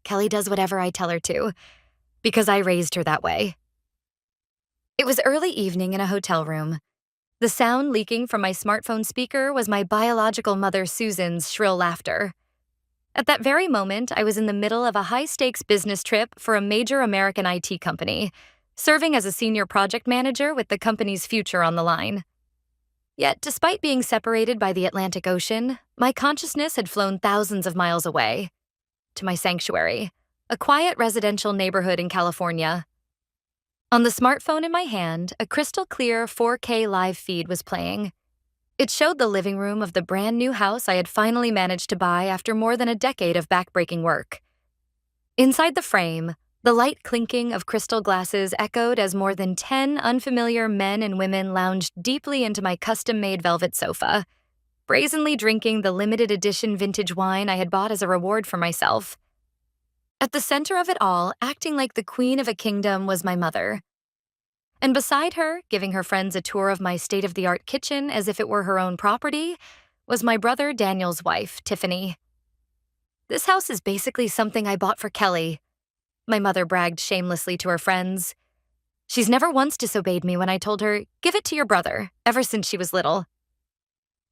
Kelly does whatever I tell her to, because I raised her that way. It was early evening in a hotel room. The sound leaking from my smartphone speaker was my biological mother Susan's shrill laughter. At that very moment, I was in the middle of a high-stakes business trip for a major American IT company, serving as a senior project manager with the company's future on the line. Yet, despite being separated by the Atlantic Ocean, my consciousness had flown thousands of miles away, to my sanctuary, a quiet residential neighborhood in California. On the smartphone in my hand, a crystal-clear 4K live feed was playing. It showed the living room of the brand-new house I had finally managed to buy after more than a decade of backbreaking work. Inside the frame, the light clinking of crystal glasses echoed as more than 10 unfamiliar men and women lounged deeply into my custom-made velvet sofa, brazenly drinking the limited edition vintage wine I had bought as a reward for myself. At the center of it all, acting like the queen of a kingdom, was my mother. And beside her, giving her friends a tour of my state-of-the-art kitchen as if it were her own property, was my brother Daniel's wife, Tiffany. "This house is basically something I bought for Kelly," my mother bragged shamelessly to her friends. "She's never once disobeyed me when I told her, 'Give it to your brother,' ever since she was little."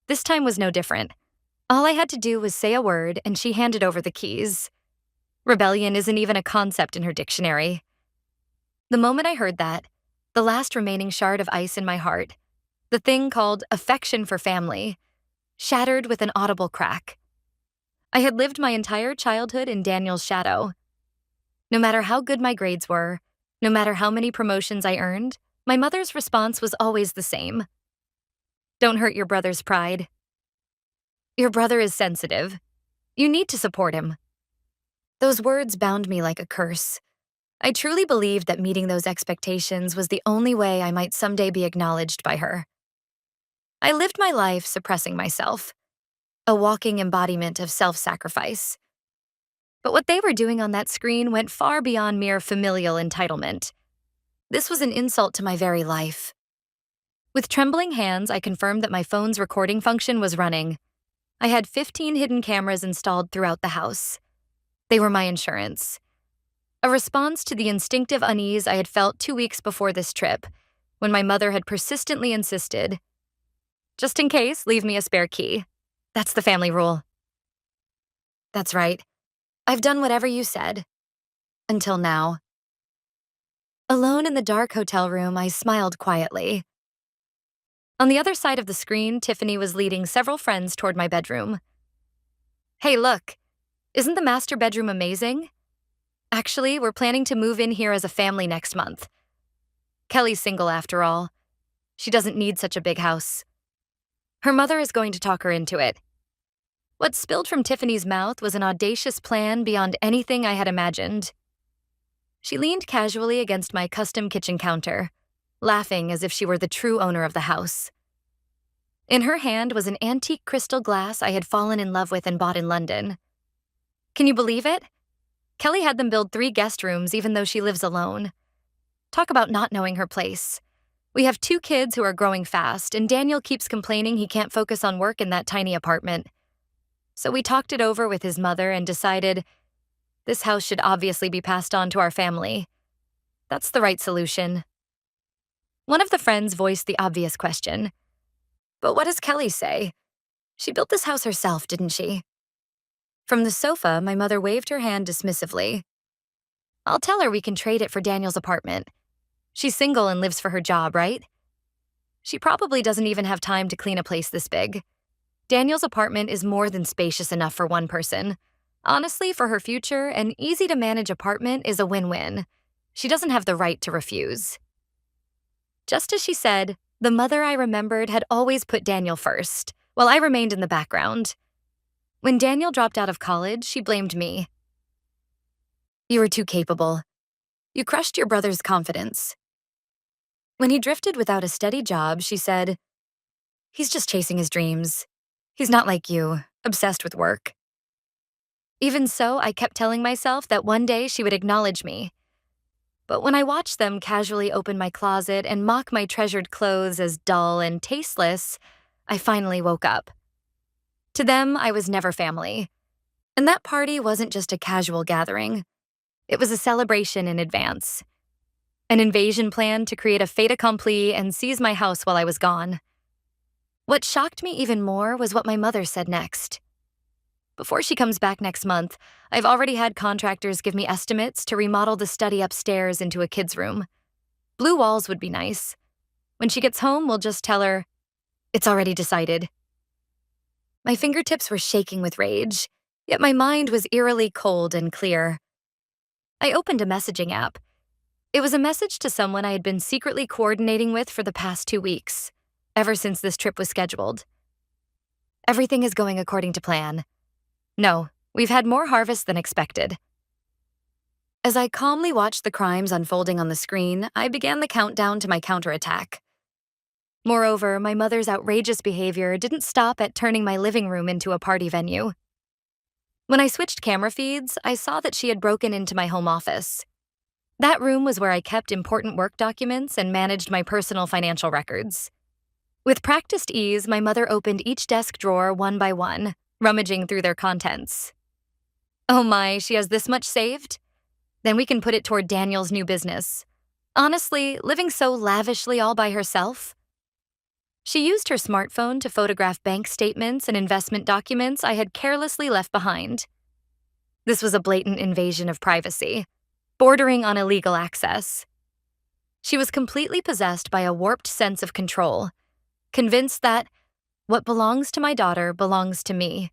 This time was no different. All I had to do was say a word, and she handed over the keys. Rebellion isn't even a concept in her dictionary. The moment I heard that, the last remaining shard of ice in my heart, the thing called affection for family, shattered with an audible crack. I had lived my entire childhood in Daniel's shadow. No matter how good my grades were, no matter how many promotions I earned, my mother's response was always the same. "Don't hurt your brother's pride. Your brother is sensitive. You need to support him." Those words bound me like a curse. I truly believed that meeting those expectations was the only way I might someday be acknowledged by her. I lived my life suppressing myself, a walking embodiment of self-sacrifice. But what they were doing on that screen went far beyond mere familial entitlement. This was an insult to my very life. With trembling hands, I confirmed that my phone's recording function was running. I had 15 hidden cameras installed throughout the house. They were my insurance. A response to the instinctive unease I had felt 2 weeks before this trip, when my mother had persistently insisted, "Just in case, leave me a spare key. That's the family rule." That's right. I've done whatever you said. Until now. Alone in the dark hotel room, I smiled quietly. On the other side of the screen, Tiffany was leading several friends toward my bedroom. "Hey, look. Isn't the master bedroom amazing? Actually, we're planning to move in here as a family next month. Kelly's single after all. She doesn't need such a big house. Her mother is going to talk her into it." What spilled from Tiffany's mouth was an audacious plan beyond anything I had imagined. She leaned casually against my custom kitchen counter, laughing as if she were the true owner of the house. In her hand was an antique crystal glass I had fallen in love with and bought in London. Can you believe it? Kelly had them build 3 guest rooms even though she lives alone. Talk about not knowing her place. We have 2 kids who are growing fast, and Daniel keeps complaining he can't focus on work in that tiny apartment. So we talked it over with his mother and decided this house should obviously be passed on to our family. That's the right solution. One of the friends voiced the obvious question. "But what does Kelly say? She built this house herself, didn't she?" From the sofa, my mother waved her hand dismissively. "I'll tell her we can trade it for Daniel's apartment. She's single and lives for her job, right? She probably doesn't even have time to clean a place this big. Daniel's apartment is more than spacious enough for one person. Honestly, for her future, an easy-to-manage apartment is a win-win. She doesn't have the right to refuse." Just as she said, the mother I remembered had always put Daniel first, while I remained in the background. When Daniel dropped out of college, she blamed me. "You were too capable. You crushed your brother's confidence." When he drifted without a steady job, she said, "He's just chasing his dreams. He's not like you, obsessed with work." Even so, I kept telling myself that one day she would acknowledge me. But when I watched them casually open my closet and mock my treasured clothes as dull and tasteless, I finally woke up. To them, I was never family. And that party wasn't just a casual gathering. It was a celebration in advance. An invasion plan to create a fait accompli and seize my house while I was gone. What shocked me even more was what my mother said next. Before she comes back next month, I've already had contractors give me estimates to remodel the study upstairs into a kid's room. Blue walls would be nice. When she gets home, we'll just tell her, it's already decided. My fingertips were shaking with rage, yet my mind was eerily cold and clear. I opened a messaging app. It was a message to someone I had been secretly coordinating with for the past 2 weeks, ever since this trip was scheduled. Everything is going according to plan. No, we've had more harvest than expected. As I calmly watched the crimes unfolding on the screen, I began the countdown to my counterattack. Moreover, my mother's outrageous behavior didn't stop at turning my living room into a party venue. When I switched camera feeds, I saw that she had broken into my home office. That room was where I kept important work documents and managed my personal financial records. With practiced ease, my mother opened each desk drawer one by one, rummaging through their contents. Oh my, she has this much saved? Then we can put it toward Daniel's new business. Honestly, living so lavishly all by herself. She used her smartphone to photograph bank statements and investment documents I had carelessly left behind. This was a blatant invasion of privacy, bordering on illegal access. She was completely possessed by a warped sense of control, convinced that what belongs to my daughter belongs to me.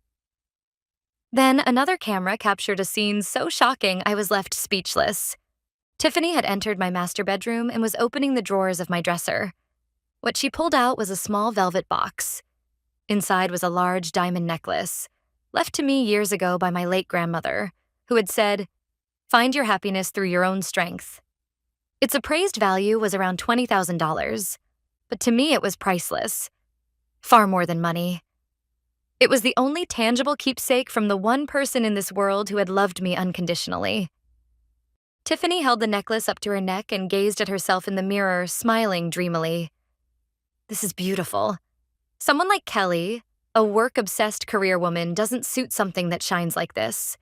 Then another camera captured a scene so shocking I was left speechless. Tiffany had entered my master bedroom and was opening the drawers of my dresser. What she pulled out was a small velvet box. Inside was a large diamond necklace, left to me years ago by my late grandmother, who had said, "Find your happiness through your own strength." Its appraised value was around $20,000, but to me it was priceless. Far more than money. It was the only tangible keepsake from the one person in this world who had loved me unconditionally. Tiffany held the necklace up to her neck and gazed at herself in the mirror, smiling dreamily. This is beautiful. Someone like Kelly, a work-obsessed career woman, doesn't suit something that shines like this.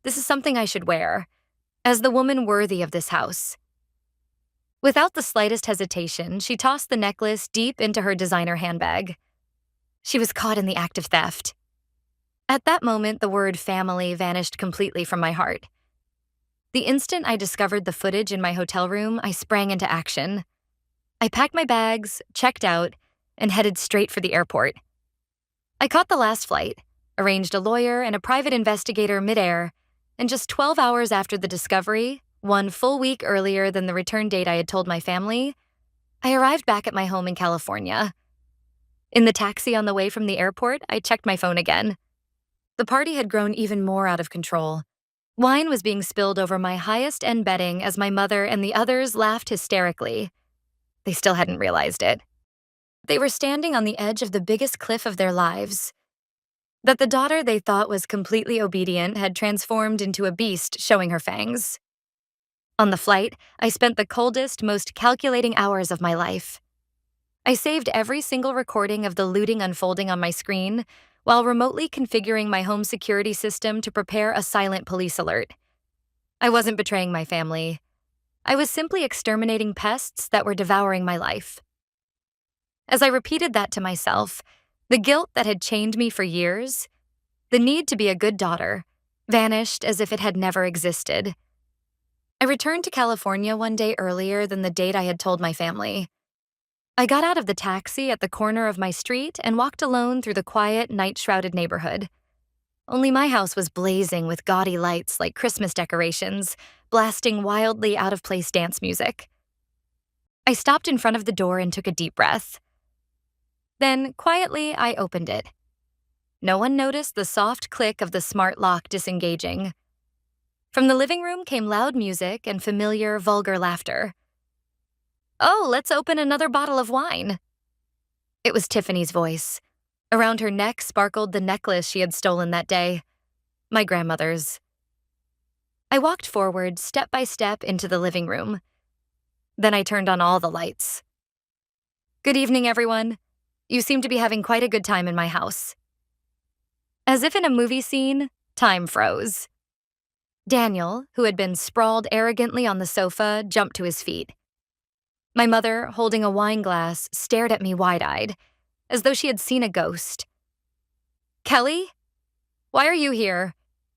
This is something I should wear, as the woman worthy of this house. Without the slightest hesitation, she tossed the necklace deep into her designer handbag. She was caught in the act of theft. At that moment, the word family vanished completely from my heart. The instant I discovered the footage in my hotel room, I sprang into action. I packed my bags, checked out, and headed straight for the airport. I caught the last flight, arranged a lawyer and a private investigator midair, and just 12 hours after the discovery, 1 full week earlier than the return date I had told my family, I arrived back at my home in California. In the taxi on the way from the airport, I checked my phone again. The party had grown even more out of control. Wine was being spilled over my highest-end bedding as my mother and the others laughed hysterically. They still hadn't realized it. They were standing on the edge of the biggest cliff of their lives. That the daughter they thought was completely obedient had transformed into a beast showing her fangs. On the flight, I spent the coldest, most calculating hours of my life. I saved every single recording of the looting unfolding on my screen while remotely configuring my home security system to prepare a silent police alert. I wasn't betraying my family. I was simply exterminating pests that were devouring my life. As I repeated that to myself, the guilt that had chained me for years, the need to be a good daughter, vanished as if it had never existed. I returned to California one day earlier than the date I had told my family. I got out of the taxi at the corner of my street and walked alone through the quiet, night-shrouded neighborhood. Only my house was blazing with gaudy lights like Christmas decorations, blasting wildly out-of-place dance music. I stopped in front of the door and took a deep breath. Then, quietly, I opened it. No one noticed the soft click of the smart lock disengaging. From the living room came loud music and familiar, vulgar laughter. "Oh, let's open another bottle of wine." It was Tiffany's voice. Around her neck sparkled the necklace she had stolen that day. My grandmother's. I walked forward, step by step, into the living room. Then I turned on all the lights. "Good evening, everyone. You seem to be having quite a good time in my house." As if in a movie scene, Time froze. Daniel, who had been sprawled arrogantly on the sofa, jumped to his feet. My mother, holding a wine glass, stared at me wide-eyed, as though she had seen a ghost. "Kelly? Why are you here?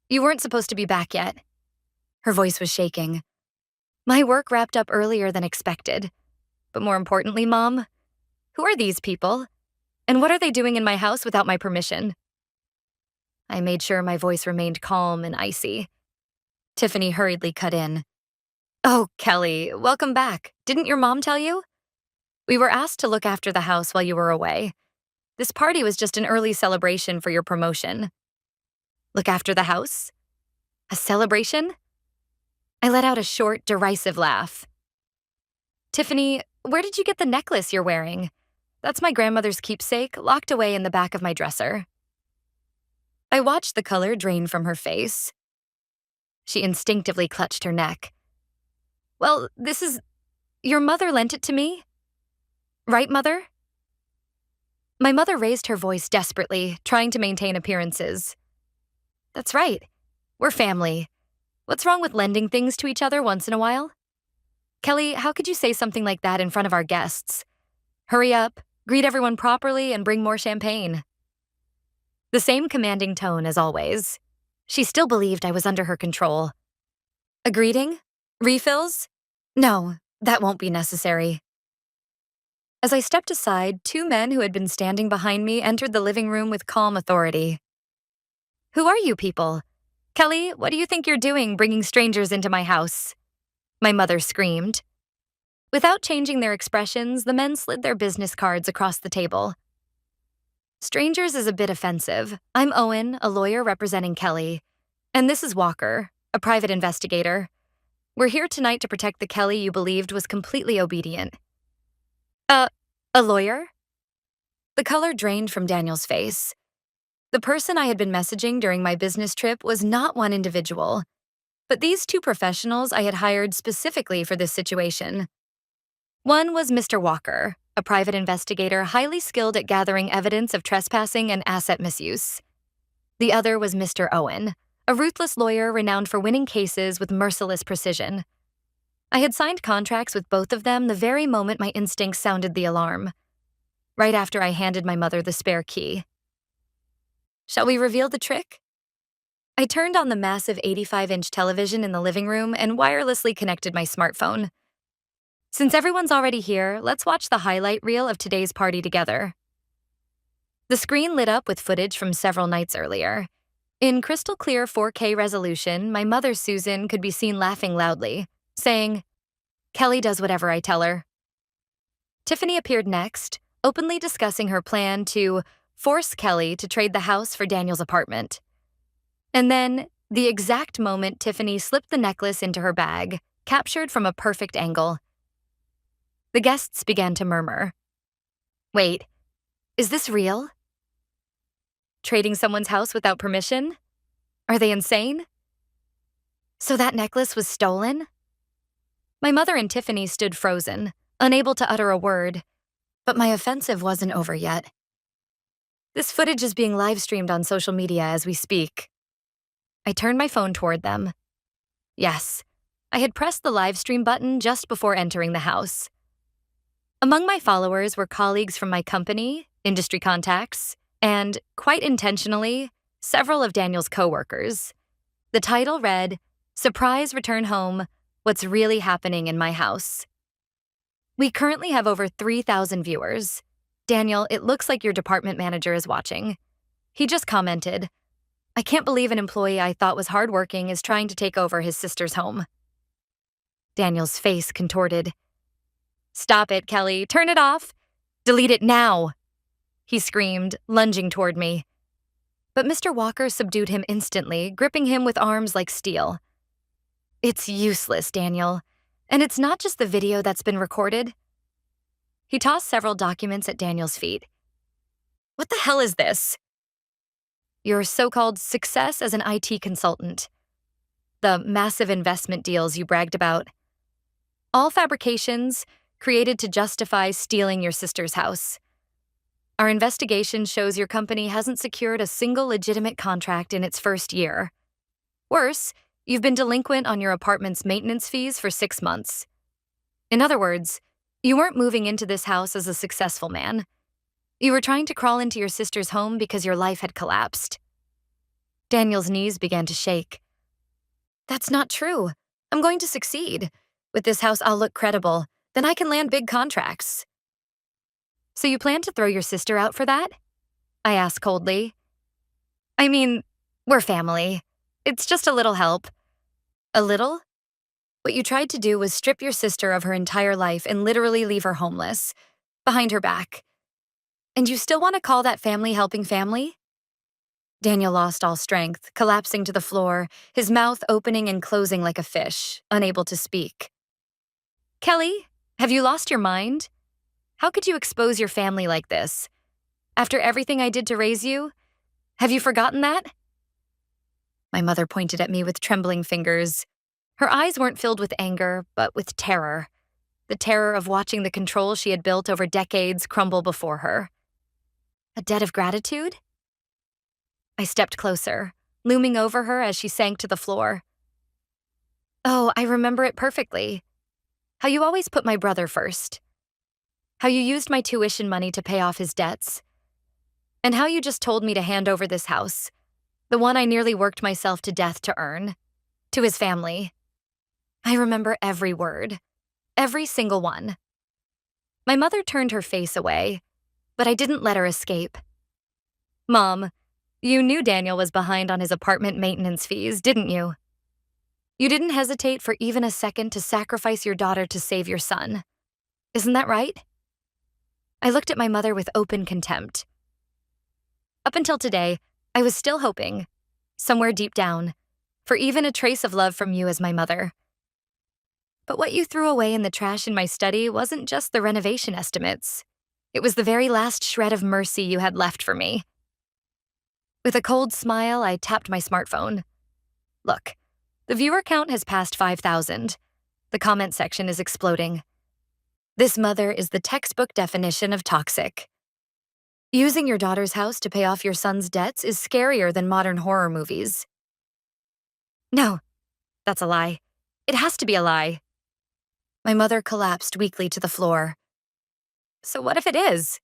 You weren't supposed to be back yet." Her voice was shaking. "My work wrapped up earlier than expected. But more importantly, Mom, who are these people? And what are they doing in my house without my permission?" I made sure my voice remained calm and icy. Tiffany hurriedly cut in. "Oh, Kelly, welcome back. Didn't your mom tell you? We were asked to look after the house while you were away. This party was just an early celebration for your promotion." "Look after the house? A celebration?" I let out a short, derisive laugh. "Tiffany, where did you get the necklace you're wearing? That's my grandmother's keepsake, locked away in the back of my dresser." I watched the color drain from her face. She instinctively clutched her neck. "Well, your mother lent it to me? Right, Mother?" My mother raised her voice desperately, trying to maintain appearances. "That's right. We're family. What's wrong with lending things to each other once in a while? Kelly, how could you say something like that in front of our guests? Hurry up, greet everyone properly, and bring more champagne." The same commanding tone as always. She still believed I was under her control. "A greeting? Refills? No, that won't be necessary." As I stepped aside, two men who had been standing behind me entered the living room with calm authority. "Who are you people? Kelly, what do you think you're doing bringing strangers into my house?" My mother screamed. Without changing their expressions, the men slid their business cards across the table. "Strangers is a bit offensive. I'm Owen, a lawyer representing Kelly. And this is Walker, a private investigator. We're here tonight to protect the Kelly you believed was completely obedient." A lawyer?" The color drained from Daniel's face. The person I had been messaging during my business trip was not one individual, but these two professionals I had hired specifically for this situation. One was Mr. Walker, a private investigator highly skilled at gathering evidence of trespassing and asset misuse. The other was Mr. Owen, a ruthless lawyer renowned for winning cases with merciless precision. I had signed contracts with both of them the very moment my instincts sounded the alarm, right after I handed my mother the spare key. Shall we reveal the trick? I turned on the massive 85-inch television in the living room and wirelessly connected my smartphone. Since everyone's already here, let's watch the highlight reel of today's party together. The screen lit up with footage from several nights earlier. In crystal clear 4K resolution, my mother, Susan, could be seen laughing loudly, saying, "Kelly does whatever I tell her." Tiffany appeared next, openly discussing her plan to force Kelly to trade the house for Daniel's apartment. And then, the exact moment Tiffany slipped the necklace into her bag, captured from a perfect angle. The guests began to murmur. "Wait, is this real? Trading someone's house without permission? Are they insane? So that necklace was stolen?" My mother and Tiffany stood frozen, unable to utter a word, but my offensive wasn't over yet. "This footage is being live-streamed on social media as we speak." I turned my phone toward them. Yes, I had pressed the live stream button just before entering the house. Among my followers were colleagues from my company, industry contacts, and, quite intentionally, several of Daniel's coworkers. The title read, "Surprise Return Home, What's Really Happening in My House." We currently have over 3,000 viewers. Daniel, it looks like your department manager is watching. He just commented, "I can't believe an employee I thought was hardworking is trying to take over his sister's home." Daniel's face contorted. "Stop it, Kelly. Turn it off. Delete it now," he screamed, lunging toward me. But Mr. Walker subdued him instantly, gripping him with arms like steel. "It's useless, Daniel. And it's not just the video that's been recorded." He tossed several documents at Daniel's feet. "What the hell is this?" "Your so-called success as an IT consultant. The massive investment deals you bragged about. All fabrications created to justify stealing your sister's house. Our investigation shows your company hasn't secured a single legitimate contract in its first year. Worse, you've been delinquent on your apartment's maintenance fees for 6 months. In other words, you weren't moving into this house as a successful man. You were trying to crawl into your sister's home because your life had collapsed. Daniel's knees began to shake. That's not true. I'm going to succeed. With this house, I'll look credible. Then I can land big contracts. So you plan to throw your sister out for that? I asked coldly. I mean, we're family. It's just a little help. A little? What you tried to do was strip your sister of her entire life and literally leave her homeless, behind her back. And you still want to call that family helping family? Daniel lost all strength, collapsing to the floor, his mouth opening and closing like a fish, unable to speak. Kelly, have you lost your mind? How could you expose your family like this? After everything I did to raise you? Have you forgotten that? My mother pointed at me with trembling fingers. Her eyes weren't filled with anger, but with terror. The terror of watching the control she had built over decades crumble before her. A debt of gratitude? I stepped closer, looming over her as she sank to the floor. Oh, I remember it perfectly. How you always put my brother first. How you used my tuition money to pay off his debts. And how you just told me to hand over this house, the one I nearly worked myself to death to earn, to his family. I remember every word, every single one. My mother turned her face away, but I didn't let her escape. Mom, you knew Daniel was behind on his apartment maintenance fees, didn't you? You didn't hesitate for even a second to sacrifice your daughter to save your son. Isn't that right? I looked at my mother with open contempt. Up until today, I was still hoping, somewhere deep down, for even a trace of love from you as my mother. But what you threw away in the trash in my study wasn't just the renovation estimates. It was the very last shred of mercy you had left for me. With a cold smile, I tapped my smartphone. Look, the viewer count has passed 5,000. The comment section is exploding. This mother is the textbook definition of toxic. Using your daughter's house to pay off your son's debts is scarier than modern horror movies. No, that's a lie. It has to be a lie. My mother collapsed weakly to the floor. So what if it is?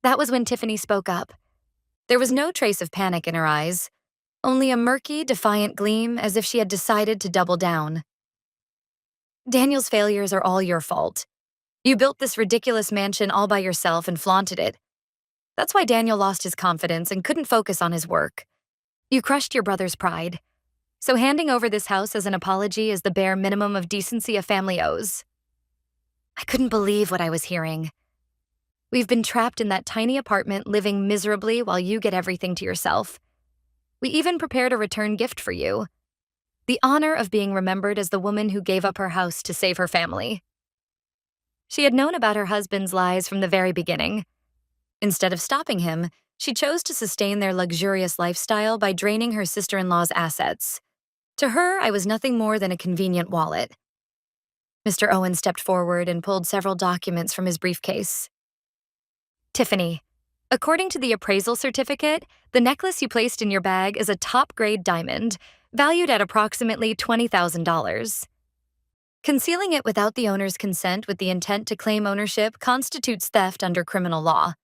That was when Tiffany spoke up. There was no trace of panic in her eyes, only a murky, defiant gleam as if she had decided to double down. Daniel's failures are all your fault. You built this ridiculous mansion all by yourself and flaunted it. That's why Daniel lost his confidence and couldn't focus on his work. You crushed your brother's pride. So handing over this house as an apology is the bare minimum of decency a family owes. I couldn't believe what I was hearing. We've been trapped in that tiny apartment living miserably while you get everything to yourself. We even prepared a return gift for you. The honor of being remembered as the woman who gave up her house to save her family. She had known about her husband's lies from the very beginning. Instead of stopping him, she chose to sustain their luxurious lifestyle by draining her sister-in-law's assets. To her, I was nothing more than a convenient wallet. Mr. Owen stepped forward and pulled several documents from his briefcase. Tiffany, according to the appraisal certificate, the necklace you placed in your bag is a top-grade diamond, valued at approximately $20,000. Concealing it without the owner's consent with the intent to claim ownership constitutes theft under criminal law.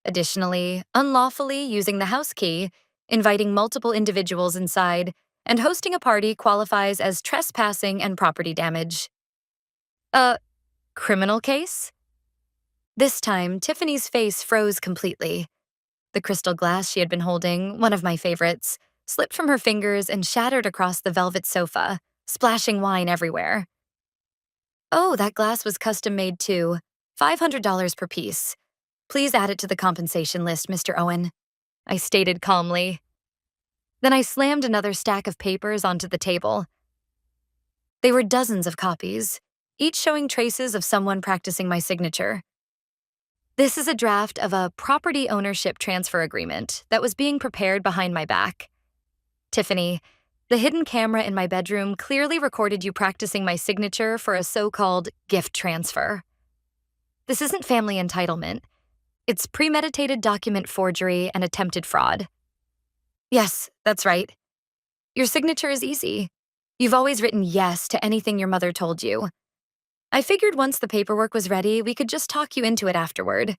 Additionally, unlawfully using the house key, inviting multiple individuals inside, and hosting a party qualifies as trespassing and property damage. A criminal case? This time, Tiffany's face froze completely. The crystal glass she had been holding, one of my favorites, slipped from her fingers and shattered across the velvet sofa, splashing wine everywhere. Oh, that glass was custom-made too, $500 per piece. Please add it to the compensation list, Mr. Owen, I stated calmly. Then I slammed another stack of papers onto the table. They were dozens of copies, each showing traces of someone practicing my signature. This is a draft of a property ownership transfer agreement that was being prepared behind my back. Tiffany, the hidden camera in my bedroom clearly recorded you practicing my signature for a so-called gift transfer. This isn't family entitlement. It's premeditated document forgery and attempted fraud. Yes, that's right. Your signature is easy. You've always written yes to anything your mother told you. I figured once the paperwork was ready, we could just talk you into it afterward.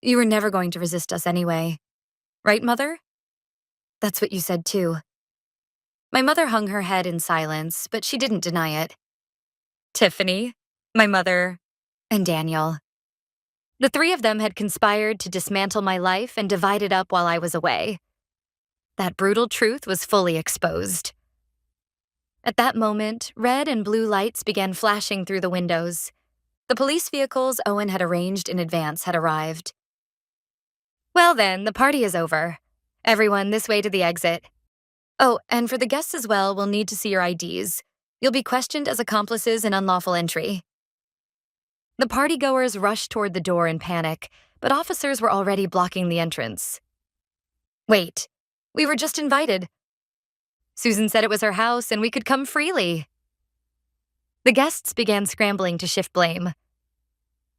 You were never going to resist us anyway. Right, Mother? That's what you said too. My mother hung her head in silence, but she didn't deny it. Tiffany, my mother, and Daniel. The three of them had conspired to dismantle my life and divide it up while I was away. That brutal truth was fully exposed. At that moment, red and blue lights began flashing through the windows. The police vehicles Owen had arranged in advance had arrived. Well then, the party is over. Everyone this way to the exit. Oh, and for the guests as well, we'll need to see your IDs. You'll be questioned as accomplices in unlawful entry. The partygoers rushed toward the door in panic, but officers were already blocking the entrance. Wait, we were just invited. Susan said it was her house and we could come freely. The guests began scrambling to shift blame.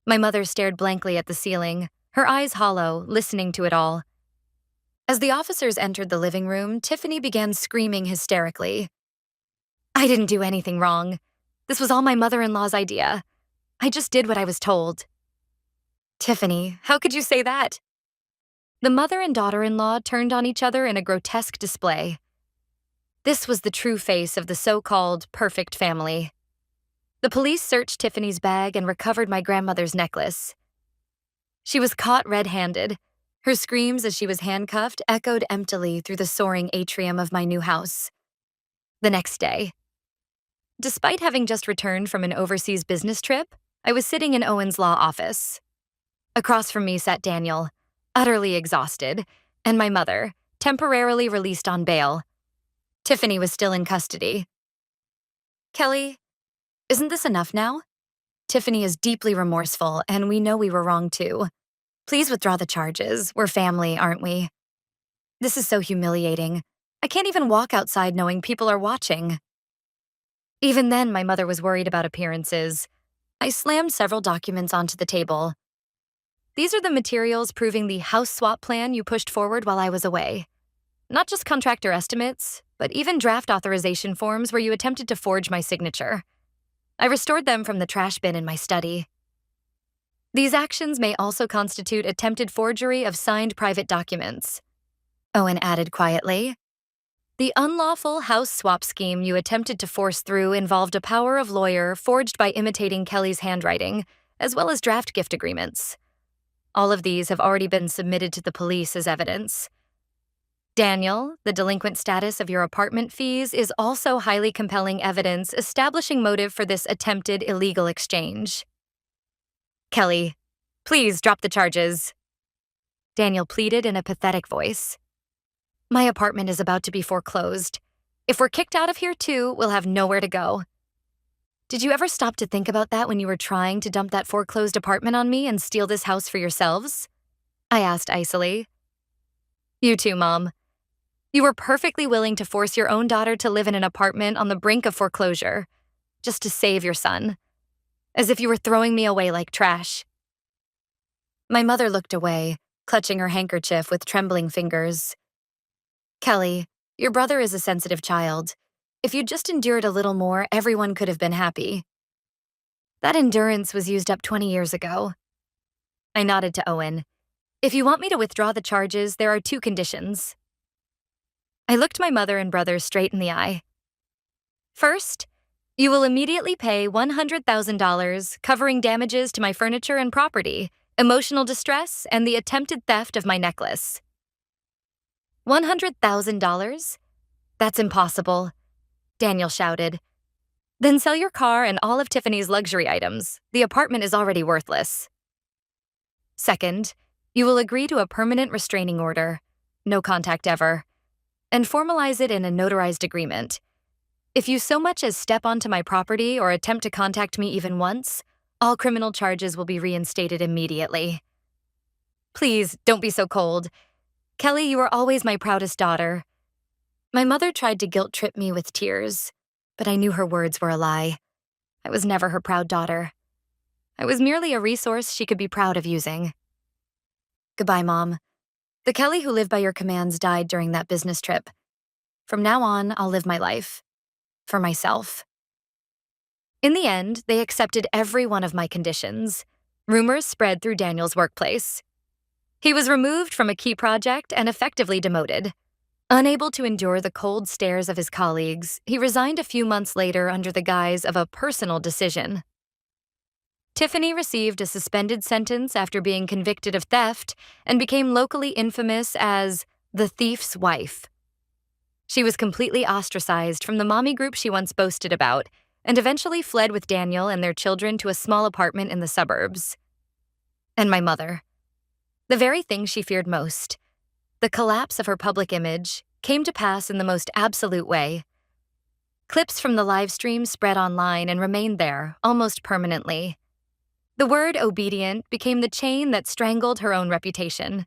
My mother stared blankly at the ceiling, her eyes hollow, listening to it all. As the officers entered the living room, Tiffany began screaming hysterically. I didn't do anything wrong. This was all my mother-in-law's idea. I just did what I was told. Tiffany, how could you say that? The mother and daughter-in-law turned on each other in a grotesque display. This was the true face of the so-called perfect family. The police searched Tiffany's bag and recovered my grandmother's necklace. She was caught red-handed. Her screams as she was handcuffed echoed emptily through the soaring atrium of my new house. The next day, despite having just returned from an overseas business trip, I was sitting in Owen's law office. Across from me sat Daniel, utterly exhausted, and my mother, temporarily released on bail. Tiffany was still in custody. Kelly, isn't this enough now? Tiffany is deeply remorseful, and we know we were wrong too. Please withdraw the charges. We're family, aren't we? This is so humiliating. I can't even walk outside knowing people are watching. Even then, my mother was worried about appearances. I slammed several documents onto the table. These are the materials proving the house swap plan you pushed forward while I was away. Not just contractor estimates, but even draft authorization forms where you attempted to forge my signature. I restored them from the trash bin in my study. These actions may also constitute attempted forgery of signed private documents. Owen added quietly. The unlawful house swap scheme you attempted to force through involved a power of lawyer forged by imitating Kelly's handwriting, as well as draft gift agreements. All of these have already been submitted to the police as evidence. Daniel, the delinquent status of your apartment fees is also highly compelling evidence establishing motive for this attempted illegal exchange. Kelly, please drop the charges. Daniel pleaded in a pathetic voice. My apartment is about to be foreclosed. If we're kicked out of here too, we'll have nowhere to go. Did you ever stop to think about that when you were trying to dump that foreclosed apartment on me and steal this house for yourselves? I asked icily. You too, Mom. You were perfectly willing to force your own daughter to live in an apartment on the brink of foreclosure, just to save your son. As if you were throwing me away like trash. My mother looked away, clutching her handkerchief with trembling fingers. Kelly, your brother is a sensitive child. If you'd just endured a little more, everyone could have been happy. That endurance was used up 20 years ago. I nodded to Owen. If you want me to withdraw the charges, there are 2 conditions. I looked my mother and brother straight in the eye. First, you will immediately pay $100,000 covering damages to my furniture and property, emotional distress, and the attempted theft of my necklace. $100,000? That's impossible, Daniel shouted. Then sell your car and all of Tiffany's luxury items. The apartment is already worthless. Second, you will agree to a permanent restraining order, no contact ever, and formalize it in a notarized agreement. If you so much as step onto my property or attempt to contact me even once, all criminal charges will be reinstated immediately. Please, don't be so cold. Kelly, you are always my proudest daughter. My mother tried to guilt-trip me with tears, but I knew her words were a lie. I was never her proud daughter. I was merely a resource she could be proud of using. Goodbye, Mom. The Kelly who lived by your commands died during that business trip. From now on, I'll live my life. For myself. In the end, they accepted every one of my conditions. Rumors spread through Daniel's workplace. He was removed from a key project and effectively demoted. Unable to endure the cold stares of his colleagues, he resigned a few months later under the guise of a personal decision. Tiffany received a suspended sentence after being convicted of theft and became locally infamous as the thief's wife. She was completely ostracized from the mommy group she once boasted about and eventually fled with Daniel and their children to a small apartment in the suburbs. And my mother. The very thing she feared most, the collapse of her public image, came to pass in the most absolute way. Clips from the live stream spread online and remained there, almost permanently. The word obedient became the chain that strangled her own reputation.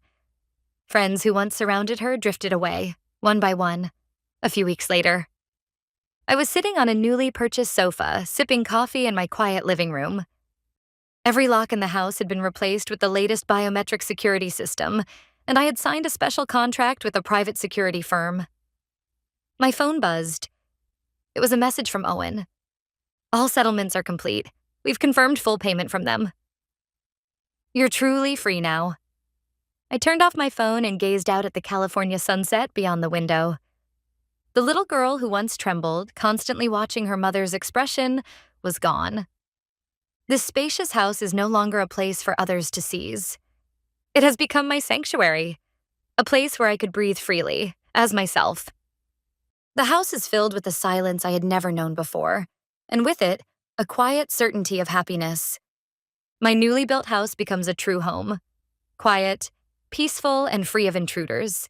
Friends who once surrounded her drifted away, one by one, a few weeks later. I was sitting on a newly purchased sofa, sipping coffee in my quiet living room. Every lock in the house had been replaced with the latest biometric security system, and I had signed a special contract with a private security firm. My phone buzzed. It was a message from Owen. All settlements are complete. We've confirmed full payment from them. You're truly free now. I turned off my phone and gazed out at the California sunset beyond the window. The little girl who once trembled, constantly watching her mother's expression, was gone. This spacious house is no longer a place for others to seize. It has become my sanctuary, a place where I could breathe freely, as myself. The house is filled with a silence I had never known before, and with it, a quiet certainty of happiness. My newly built house becomes a true home. Quiet, peaceful, and free of intruders.